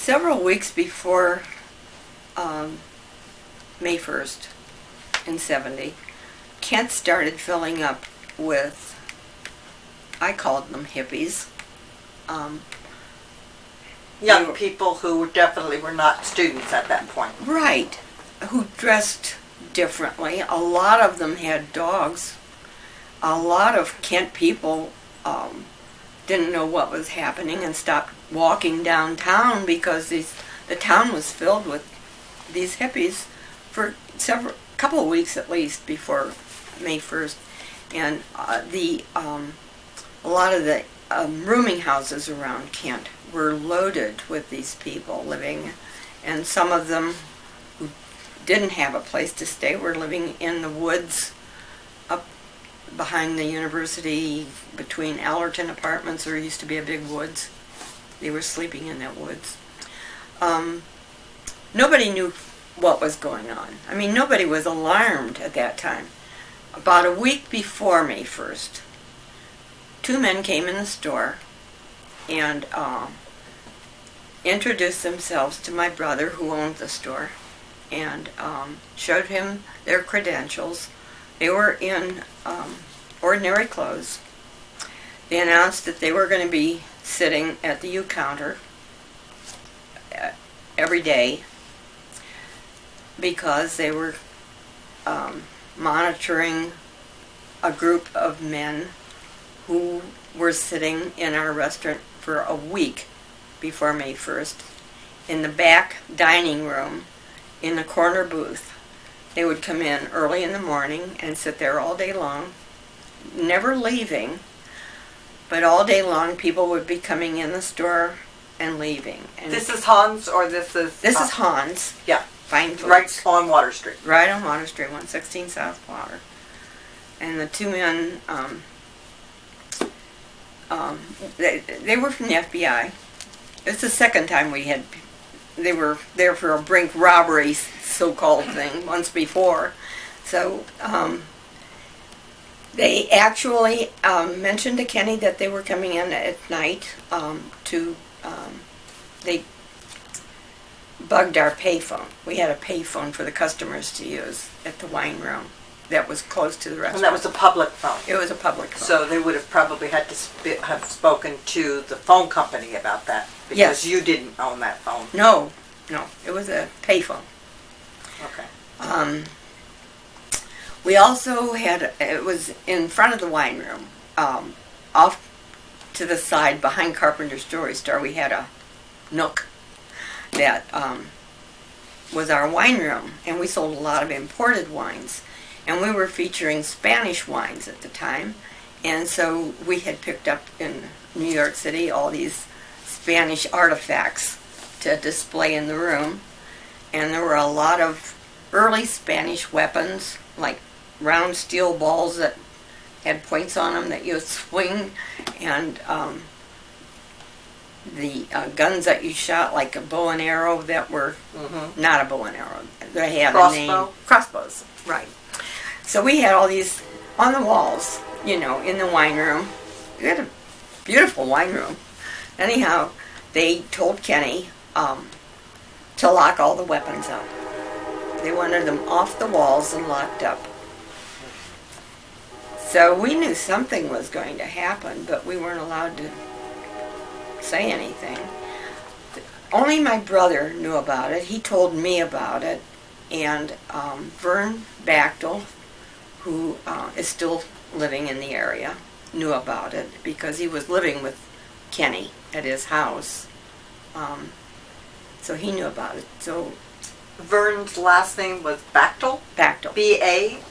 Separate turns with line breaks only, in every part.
several weeks before May 1st in 70, Kent started filling up with, I called them hippies.
Young people who definitely were not students at that point.
Right, who dressed differently. A lot of them had dogs. A lot of Kent people didn't know what was happening and stopped walking downtown because the town was filled with these hippies for couple of weeks at least before May 1st. And a lot of the rooming houses around Kent were loaded with these people living, and some of them who didn't have a place to stay were living in the woods up behind the university between Allerton Apartments. There used to be a big woods. They were sleeping in that woods. Nobody knew what was going on. I mean, nobody was alarmed at that time. About a week before May 1st, two men came in the store and introduced themselves to my brother who owned the store and showed him their credentials. They were in ordinary clothes. They announced that they were going to be sitting at the U-counter every day because they were monitoring a group of men who were sitting in our restaurant for a week before May 1st in the back dining room in the corner booth. They would come in early in the morning and sit there all day long, never leaving, but all day long people would be coming in the store and leaving. And
this is Hahn's, or this is...
This is Hahn's.
Yeah.
Fine Foods.
Right on Water Street.
Right on Water Street, 116 South Water. And the two men, they were from the FBI. It's the second time they were there for a Brink robbery so-called thing once before. So they actually mentioned to Kenny that they were coming in at night they bugged our payphone. We had a payphone for the customers to use at the wine room that was close to the restaurant.
And that was a public phone.
It was a public phone.
So they would have probably had to have spoken to the phone company about that, because
yes.
You didn't own that phone.
No, it was a payphone.
Okay.
We also had, it was in front of the wine room, off to the side behind Carpenter's Jewelry Store, we had a nook that was our wine room, and we sold a lot of imported wines, and we were featuring Spanish wines at the time, and so we had picked up in New York City all these Spanish artifacts to display in the room, and there were a lot of early Spanish weapons, like round steel balls that had points on them that you would swing, and the guns that you shot, like a bow and arrow, that were not a bow and arrow. They had a name. Crossbows, right. So we had all these on the walls, in the wine room. We had a beautiful wine room. Anyhow, they told Kenny to lock all the weapons up. They wanted them off the walls and locked up. So we knew something was going to happen, but we weren't allowed to say anything. Only my brother knew about it. He told me about it, and Vern Bachtel, who is still living in the area, knew about it because he was living with Kenny at his house. So he knew about it. So
Vern's last name was Bachtel?
Bachtel.
B-A-C-H-T-E-L.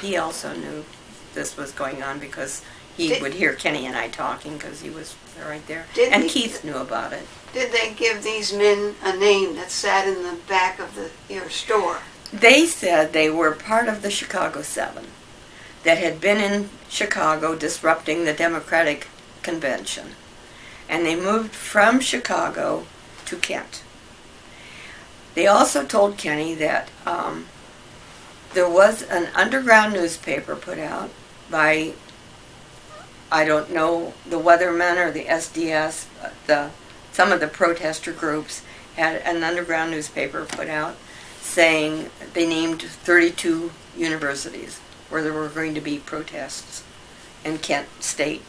He also knew this was going on because he would hear Kenny and I talking because he was right there. And Keith knew about it.
Did they give these men a name that sat in the back of your store?
They said they were part of the Chicago 7 that had been in Chicago disrupting the Democratic Convention. And they moved from Chicago to Kent. They also told Kenny that there was an underground newspaper put out by, I don't know, the Weathermen or the SDS, the some of the protester groups had an underground newspaper put out saying they named 32 universities where there were going to be protests, and Kent State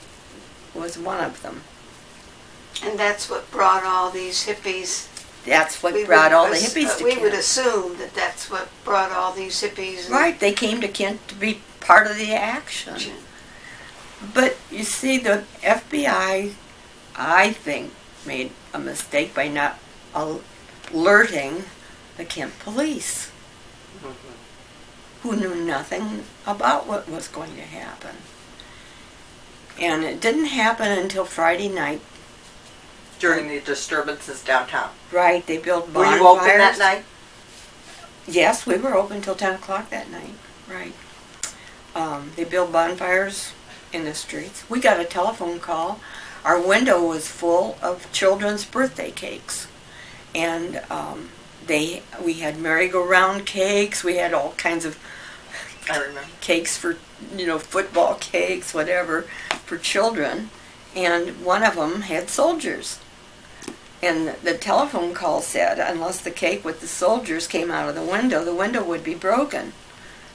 was one of them.
And that's what brought all these hippies.
That's what brought all the hippies to
We
Kent.
would assume that that's what brought all these hippies. and-
Right, they came to Kent to be part of the action. But you see, the FBI, I think, made a mistake by not alerting the Kent police, who knew nothing about what was going to happen. And it didn't happen until Friday night.
During the disturbances downtown.
Right, they built
Were
bonfires.
you open that night?
Yes, we were open till 10 o'clock that night. Right. They built bonfires in the streets. We got a telephone call. Our window was full of children's birthday cakes. And we had merry-go-round cakes. We had all kinds of
I remember.
cakes for, football cakes, whatever, for children. And one of them had soldiers. And the telephone call said, unless the cake with the soldiers came out of the window would be broken.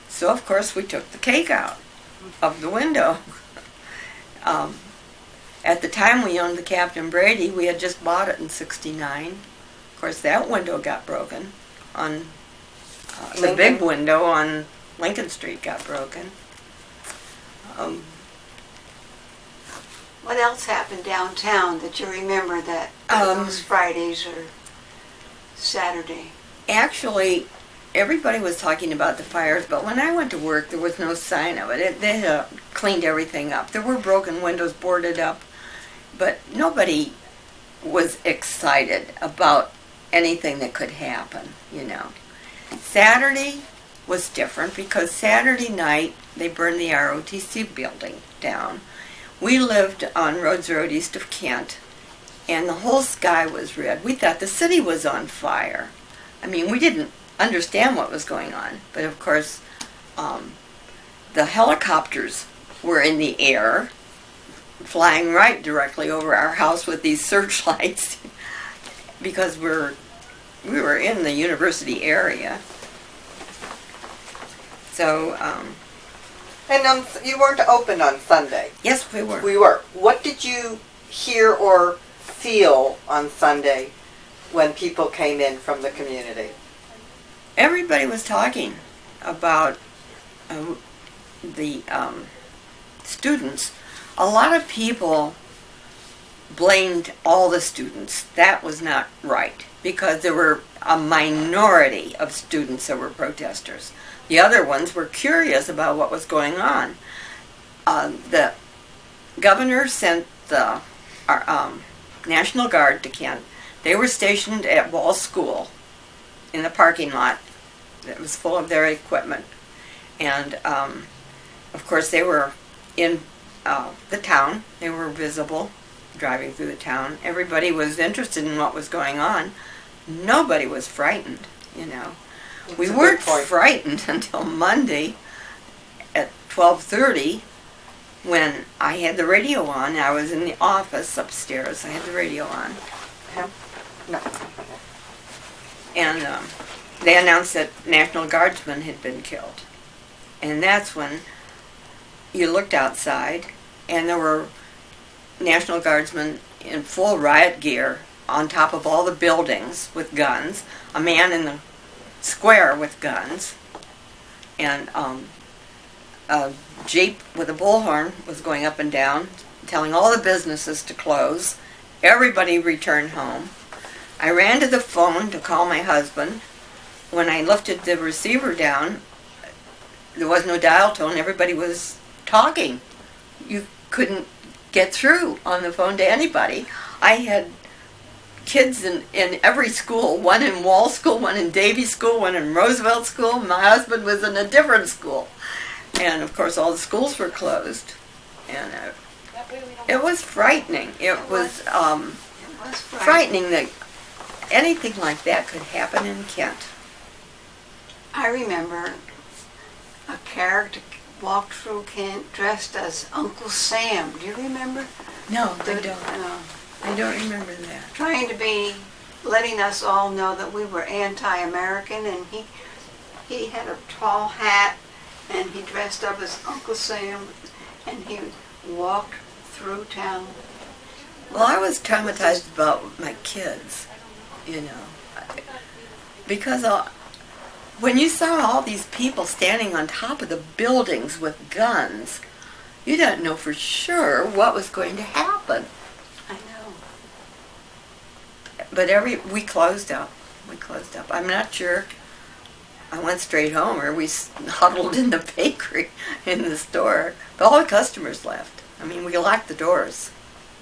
So, of course, we took the cake out of the window. At the time we owned the Captain Brady, we had just bought it in '69. Of course, that window got broken. On the big window on Lincoln Street got broken.
What else happened downtown that you remember that those Fridays or Saturday?
Actually, everybody was talking about the fires, but when I went to work, there was no sign of it. They had cleaned everything up. There were broken windows boarded up, but nobody was excited about anything that could happen, Saturday was different because Saturday night they burned the ROTC building down. We lived on Rhodes Road east of Kent, and the whole sky was red. We thought the city was on fire. I mean, we didn't understand what was going on, but of course, the helicopters were in the air, flying right directly over our house with these searchlights, because we were in the university area. So,
And you weren't open on Sunday.
yes, we were.
We were. What did you hear or feel on Sunday when people came in from the community?
Everybody was talking about the students. A lot of people blamed all the students. That was not right, because there were a minority of students that were protesters. The other ones were curious about what was going on. The governor sent the National Guard to Kent. They were stationed at Wall School in the parking lot that was full of their equipment. And, of course, they were in the town. They were visible, driving through the town. Everybody was interested in what was going on. Nobody was frightened, We
That's a
weren't
good point.
frightened until Monday at 12:30 when I had the radio on. I was in the office upstairs. I had the radio on.
No.
And they announced that National Guardsmen had been killed. And that's when you looked outside, and there were National Guardsmen in full riot gear on top of all the buildings with guns, a man in the square with guns, and a Jeep with a bullhorn was going up and down, telling all the businesses to close. Everybody returned home. I ran to the phone to call my husband. When I lifted the receiver down, there was no dial tone. Everybody was talking. You couldn't get through on the phone to anybody. I had kids in every school, one in Wall School, one in Davie School, one in Roosevelt School. My husband was in a different school. And of course all the schools were closed. And it was frightening. It was frightening that anything like that could happen in Kent.
I remember a character walked through Kent dressed as Uncle Sam. Do you remember?
No, I
The-
don't. I don't remember that.
trying to be, letting us all know that we were anti-American, and he had a tall hat, and he dressed up as Uncle Sam, and he walked through town.
Well, I was traumatized about my kids, because when you saw all these people standing on top of the buildings with guns, you didn't know for sure what was going to happen.
I know.
But we closed up. I'm not sure. I went straight home, or we huddled in the bakery in the store. But all the customers left. I mean, we locked the doors,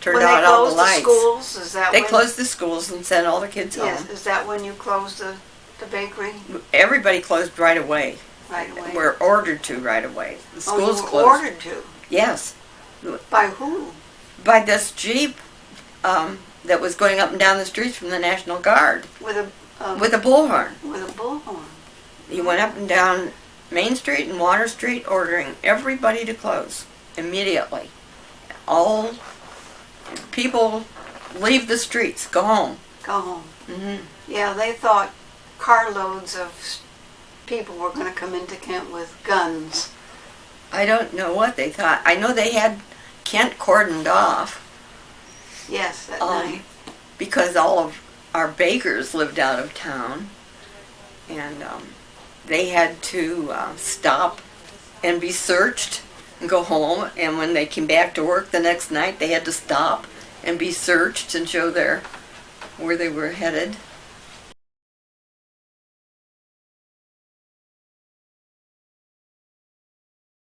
turned out all the lights.
When they closed the schools, is that
They
when?
closed the schools and sent all the kids
Yes,
home.
is that when you closed the bakery?
Everybody closed right away.
Right away.
We're ordered to right away. The
Oh, you
schools
were
closed.
ordered to?
Yes,
By who?
by this Jeep that was going up and down the streets from the National Guard
With a
with a bullhorn.
with a bullhorn.
He went up and down Main Street and Water Street ordering everybody to close immediately. All people leave the streets, go home.
Go home.
Hmm.
Yeah, they thought carloads of people were going to come into Kent with guns.
I don't know what they thought. I know they had Kent cordoned off
Yes, that night.
because all of our bakers lived out of town, and they had to stop and be searched and go home. And when they came back to work the next night, they had to stop and be searched and show where they were headed.